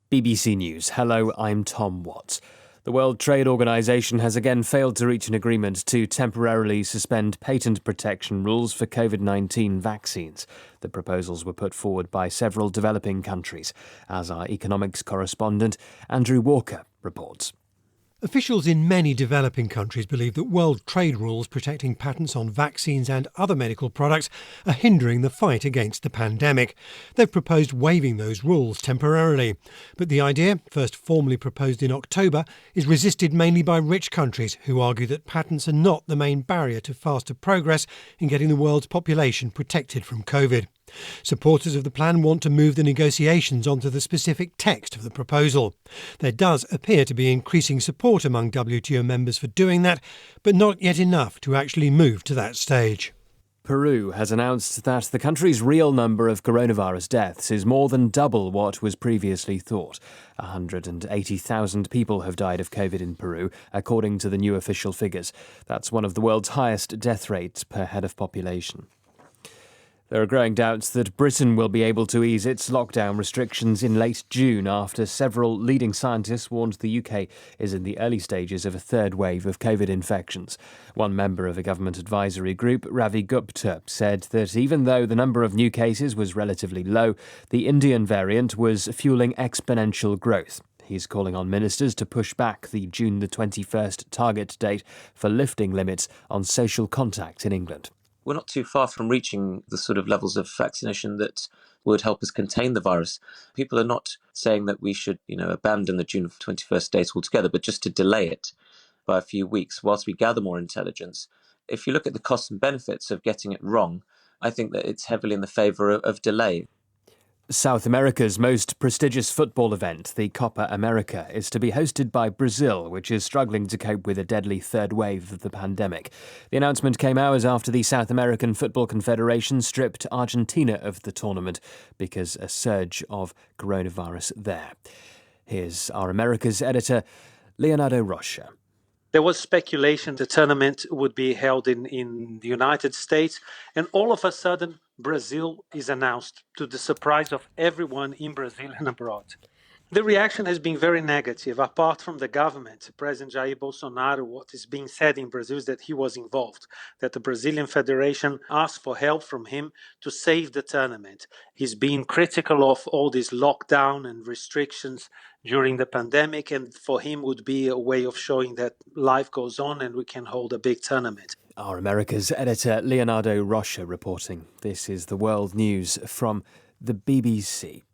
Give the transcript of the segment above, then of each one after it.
BBC News. Hello, I'm Tom Watts. The World Trade Organization has again failed to reach an agreement to temporarily suspend patent protection rules for COVID-19 vaccines. The proposals were put forward by several developing countries, as our economics correspondent Andrew Walker reports. Officials in many developing countries believe that world trade rules protecting patents on vaccines and other medical products are hindering the fight against the pandemic. They've proposed waiving those rules temporarily. But the idea, first formally proposed in October, is resisted mainly by rich countries who argue that patents are not the main barrier to faster progress in getting the world's population protected from COVID. Supporters of the plan want to move the negotiations onto the specific text of the proposal. There does appear to be increasing support among WTO members for doing that, but not yet enough to actually move to that stage. Peru has announced that the country's real number of coronavirus deaths is more than double what was previously thought. 180,000 people have died of COVID in Peru, according to the new official figures. That's one of the world's highest death rates per head of population. There are growing doubts that Britain will be able to ease its lockdown restrictions in late June after several leading scientists warned the UK is in the early stages of a third wave of COVID infections. One member of a government advisory group, Ravi Gupta, said that even though the number of new cases was relatively low, the Indian variant was fueling exponential growth. He's calling on ministers to push back the June the 21st target date for lifting limits on social contact in England. We're not too far from reaching the sort of levels of vaccination that would help us contain the virus. People are not saying that we should, abandon the June 21st date altogether, but just to delay it by a few weeks whilst we gather more intelligence. If you look at the costs and benefits of getting it wrong, I think that it's heavily in the favour of delay. South America's most prestigious football event, the Copa America, is to be hosted by Brazil, which is struggling to cope with a deadly third wave of the pandemic. The announcement came hours after the South American Football Confederation stripped Argentina of the tournament because a surge of coronavirus there. Here's our America's editor, Leonardo Rocha. There was speculation the tournament would be held in the United States, and all of a sudden, Brazil is announced, to the surprise of everyone in Brazil and abroad. The reaction has been very negative. Apart from the government, President Jair Bolsonaro, what is being said in Brazil is that he was involved, that the Brazilian Federation asked for help from him to save the tournament. He's been critical of all these lockdown and restrictions during the pandemic, and for him would be a way of showing that life goes on and we can hold a big tournament. Our America's editor, Leonardo Rocha, reporting. This is the world news from the BBC.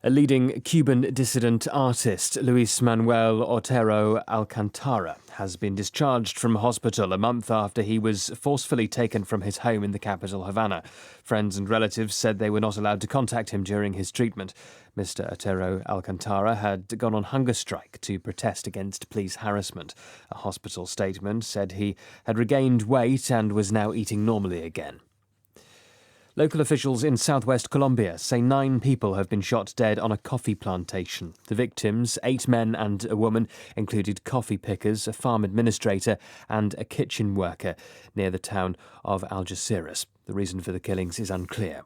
A leading Cuban dissident artist, Luis Manuel Otero Alcantara, has been discharged from hospital a month after he was forcefully taken from his home in the capital, Havana. Friends and relatives said they were not allowed to contact him during his treatment. Mr. Otero Alcantara had gone on hunger strike to protest against police harassment. A hospital statement said he had regained weight and was now eating normally again. Local officials in southwest Colombia say 9 people have been shot dead on a coffee plantation. The victims, 8 men and a woman, included coffee pickers, a farm administrator and a kitchen worker near the town of Algeciras. The reason for the killings is unclear.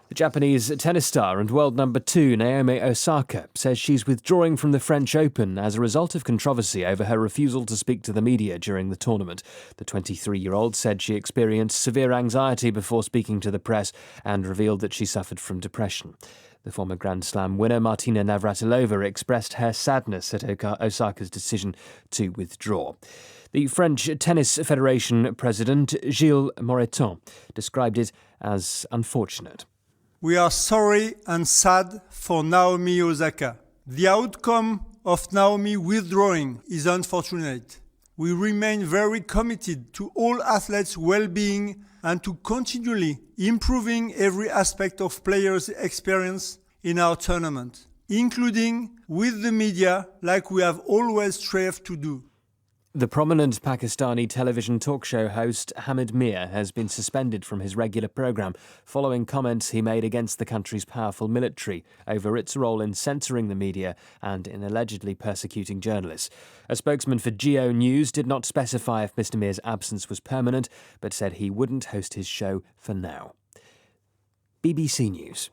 The Japanese tennis star and world number 2 Naomi Osaka says she's withdrawing from the French Open as a result of controversy over her refusal to speak to the media during the tournament. The 23-year-old said she experienced severe anxiety before speaking to the press and revealed that she suffered from depression. The former Grand Slam winner Martina Navratilova expressed her sadness at Osaka's decision to withdraw. The French Tennis Federation president Gilles Moreton described it as unfortunate. We are sorry and sad for Naomi Osaka. The outcome of Naomi withdrawing is unfortunate. We remain very committed to all athletes' well-being and to continually improving every aspect of players' experience in our tournament, including with the media, like we have always strived to do. The prominent Pakistani television talk show host Hamid Mir has been suspended from his regular programme following comments he made against the country's powerful military over its role in censoring the media and in allegedly persecuting journalists. A spokesman for Geo News did not specify if Mr Mir's absence was permanent, but said he wouldn't host his show for now. BBC News.